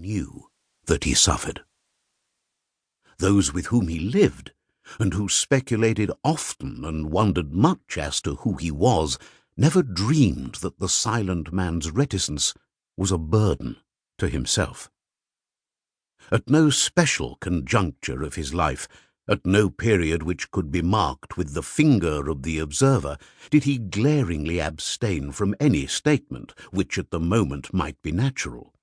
knew that he suffered. Those with whom he lived, and who speculated often and wondered much as to who he was, never dreamed that the silent man's reticence was a burden to himself. At no special conjuncture of his life, at no period which could be marked with the finger of the observer, did he glaringly abstain from any statement which at the moment might be natural.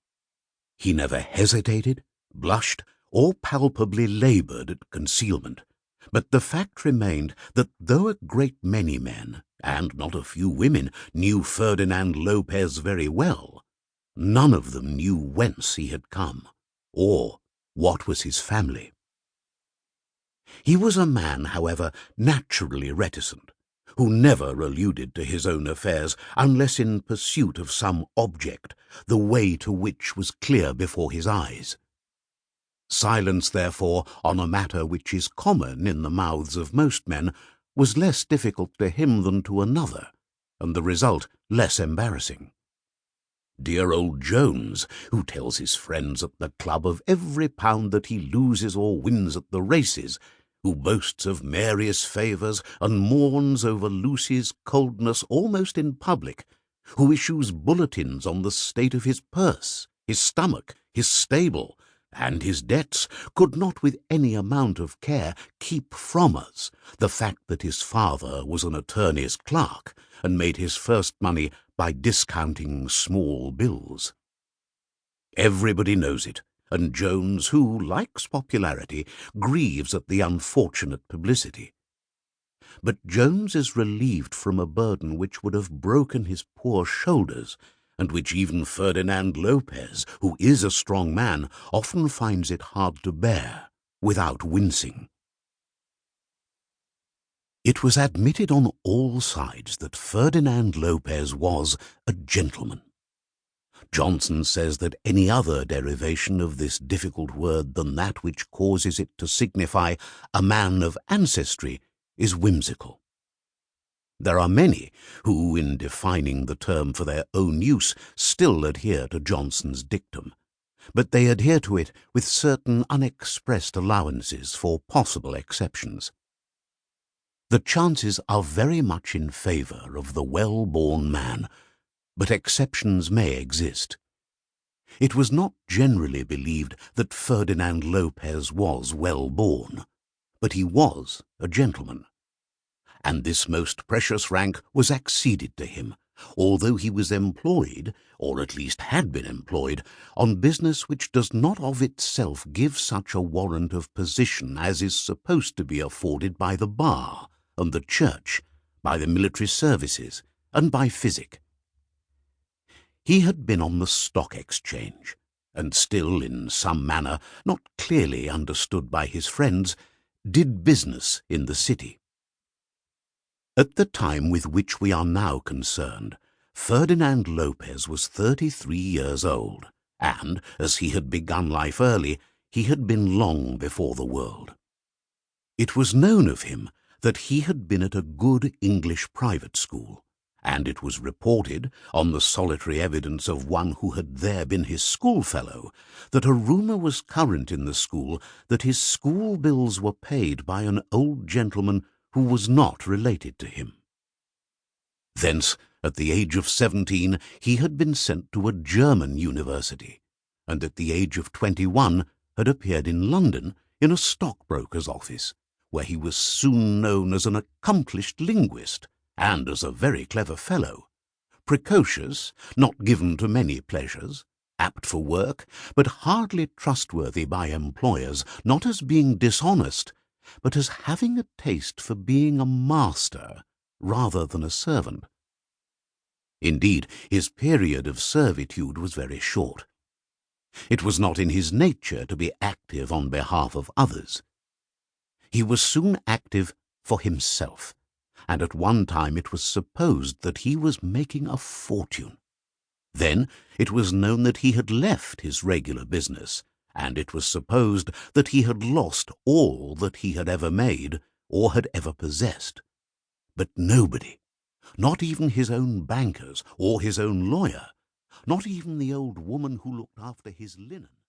He never hesitated, blushed, or palpably laboured at concealment, but the fact remained that though a great many men, and not a few women, knew Ferdinand Lopez very well, none of them knew whence he had come, or what was his family. He was a man, however, naturally reticent, who never alluded to his own affairs unless in pursuit of some object, the way to which was clear before his eyes. Silence, therefore, on a matter which is common in the mouths of most men, was less difficult to him than to another, and the result less embarrassing. Dear old Jones, who tells his friends at the club of every pound that he loses or wins at the races, who boasts of Mary's favours and mourns over Lucy's coldness almost in public, who issues bulletins on the state of his purse, his stomach, his stable, and his debts, could not with any amount of care keep from us the fact that his father was an attorney's clerk and made his first money by discounting small bills. Everybody knows it, and Jones, who likes popularity, grieves at the unfortunate publicity. But Jones is relieved from a burden which would have broken his poor shoulders, and which even Ferdinand Lopez, who is a strong man, often finds it hard to bear without wincing. It was admitted on all sides that Ferdinand Lopez was a gentleman. Johnson says that any other derivation of this difficult word than that which causes it to signify a man of ancestry is whimsical. There are many who, in defining the term for their own use, still adhere to Johnson's dictum, but they adhere to it with certain unexpressed allowances for possible exceptions. The chances are very much in favour of the well-born man, but exceptions may exist. It was not generally believed that Ferdinand Lopez was well-born, but he was a gentleman, and this most precious rank was acceded to him, although he was employed, or at least had been employed, on business which does not of itself give such a warrant of position as is supposed to be afforded by the bar and the church, by the military services, and by physic. He had been on the Stock Exchange, and still, in some manner, not clearly understood by his friends, did business in the city. At the time with which we are now concerned, Ferdinand Lopez was 33 years old, and, as he had begun life early, he had been long before the world. It was known of him that he had been at a good English private school, and it was reported, on the solitary evidence of one who had there been his schoolfellow, that a rumour was current in the school that his school bills were paid by an old gentleman who was not related to him. Thence, at the age of 17, he had been sent to a German university, and at the age of 21 had appeared in London in a stockbroker's office, where he was soon known as an accomplished linguist, and as a very clever fellow, precocious, not given to many pleasures, apt for work, but hardly trustworthy by employers, not as being dishonest, but as having a taste for being a master rather than a servant. Indeed, his period of servitude was very short. It was not in his nature to be active on behalf of others. He was soon active for himself, and at one time it was supposed that he was making a fortune. Then it was known that he had left his regular business, and it was supposed that he had lost all that he had ever made or had ever possessed. But nobody, not even his own bankers or his own lawyer, not even the old woman who looked after his linen,